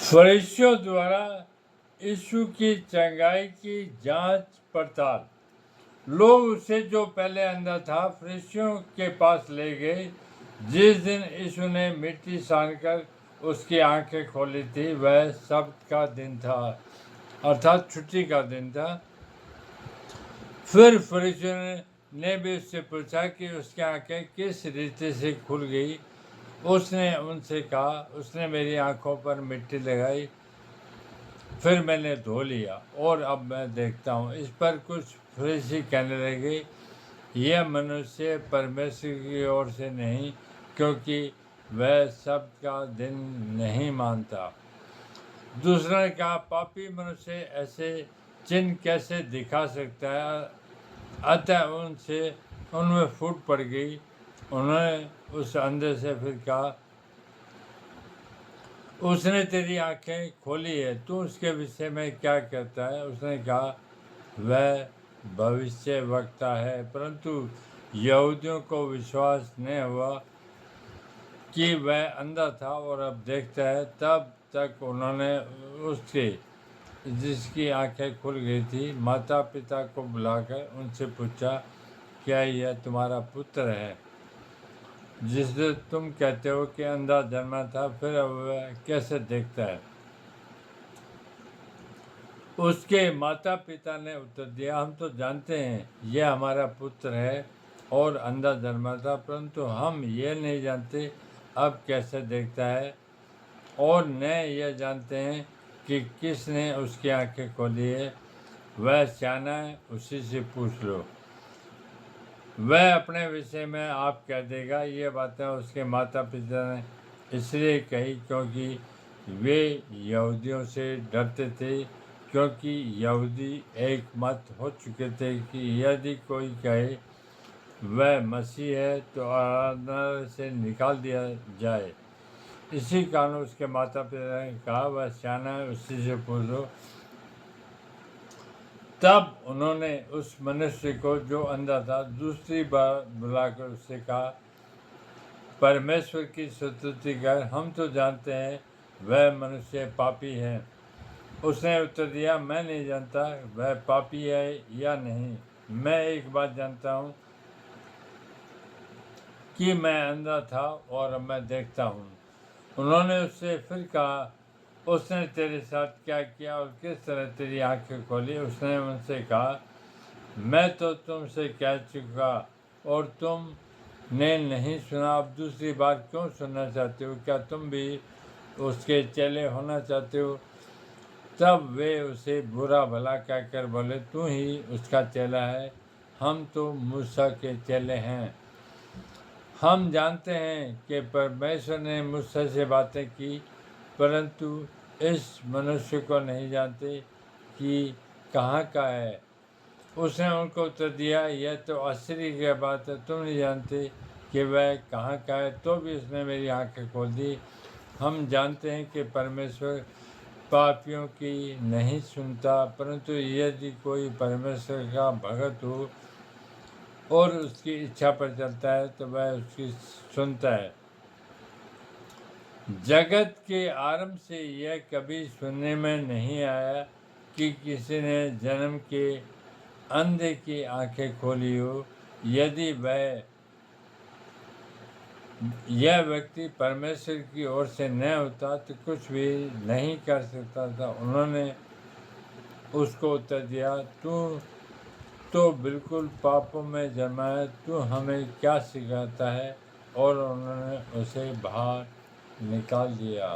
फरिश्तों द्वारा यीशु की चंगाई की जांच पड़ताल। लोग उसे जो पहले अंधा था फरिश्तियों के पास ले गए। जिस दिन यीशु ने मिट्टी सानकर उसकी आंखें खोली थी वह सब्त का दिन था, अर्थात छुट्टी का दिन था। फिर फरिश्तियों ने भी उससे पूछा कि उसकी आंखें किस रीति से खुल गई। उसने उनसे कहा, उसने मेरी आंखों पर मिट्टी लगाई, फिर मैंने धो लिया और अब मैं देखता हूँ। इस पर कुछ फरीसी कहने लगे, यह मनुष्य परमेश्वर की ओर से नहीं, क्योंकि वह सब्त का दिन नहीं मानता। दूसरा ने कहा, पापी मनुष्य ऐसे चिन्ह कैसे दिखा सकता है। अतः उनमें फूट पड़ गई। उन्होंने उस अंधे से फिर कहा, उसने तेरी आंखें खोली है, तू उसके विषय में क्या कहता है। उसने कहा, वह भविष्य वक्ता है। परंतु यहूदियों को विश्वास नहीं हुआ कि वह अंधा था और अब देखता है। तब तक उन्होंने उसके, जिसकी आंखें खुल गई थी, माता पिता को बुलाकर उनसे पूछा, क्या यह तुम्हारा पुत्र है जिसे तुम कहते हो कि अंधा जन्मा था, फिर अब वह कैसे देखता है। उसके माता पिता ने उत्तर दिया, हम तो जानते हैं यह हमारा पुत्र है और अंधा जन्मा था, परंतु हम ये नहीं जानते अब कैसे देखता है, और न यह जानते हैं कि किसने उसकी आंखें खोली है। वह सियाना है, उसी से पूछ लो, वह अपने विषय में आप कह देगा। ये बातें उसके माता पिता ने इसलिए कही क्योंकि वे यहूदियों से डरते थे, क्योंकि यहूदी एक मत हो चुके थे कि यदि कोई कहे वह मसीह है तो आराधनालय से निकाल दिया जाए। इसी कारण उसके माता पिता ने कहा, वह सियाना है, उसी से पूछो। तब उन्होंने उस मनुष्य को जो अंधा था दूसरी बार बुलाकर उससे कहा, परमेश्वर की स्तुति कर, हम तो जानते हैं वह मनुष्य पापी है। उसने उत्तर दिया, मैं नहीं जानता वह पापी है या नहीं। मैं एक बात जानता हूँ कि मैं अंधा था और अब मैं देखता हूँ। उन्होंने उससे फिर कहा, उसने तेरे साथ क्या किया और किस तरह तेरी आंखें खोली। उसने उनसे कहा, मैं तो तुमसे कह चुका और तुमने नहीं सुना, अब दूसरी बार क्यों सुनना चाहते हो। क्या तुम भी उसके चेले होना चाहते हो। तब वे उसे बुरा भला कहकर बोले, तू ही उसका चेला है, हम तो मूसा के चेले हैं। हम जानते हैं कि परमेश्वर ने मूसा से बातें की, परंतु इस मनुष्य को नहीं जानते कि कहाँ का है। उसने उनको उत्तर दिया, यह तो आश्चर्य की बात है, तुम नहीं जानते कि वह कहाँ का है, तो भी उसने मेरी आंखें खोल दी। हम जानते हैं कि परमेश्वर पापियों की नहीं सुनता, परंतु यदि कोई परमेश्वर का भगत हो और उसकी इच्छा पर चलता है तो वह उसकी सुनता है। जगत के आरंभ से यह कभी सुनने में नहीं आया कि किसी ने जन्म के अंधे की आंखें खोली हो। यदि यह व्यक्ति परमेश्वर की ओर से न होता तो कुछ भी नहीं कर सकता था। उन्होंने उसको उत्तर दिया, तू तो बिल्कुल पापों में जन्मा है, तू हमें क्या सिखाता है। और उन्होंने उसे बाहर निकाल दिया।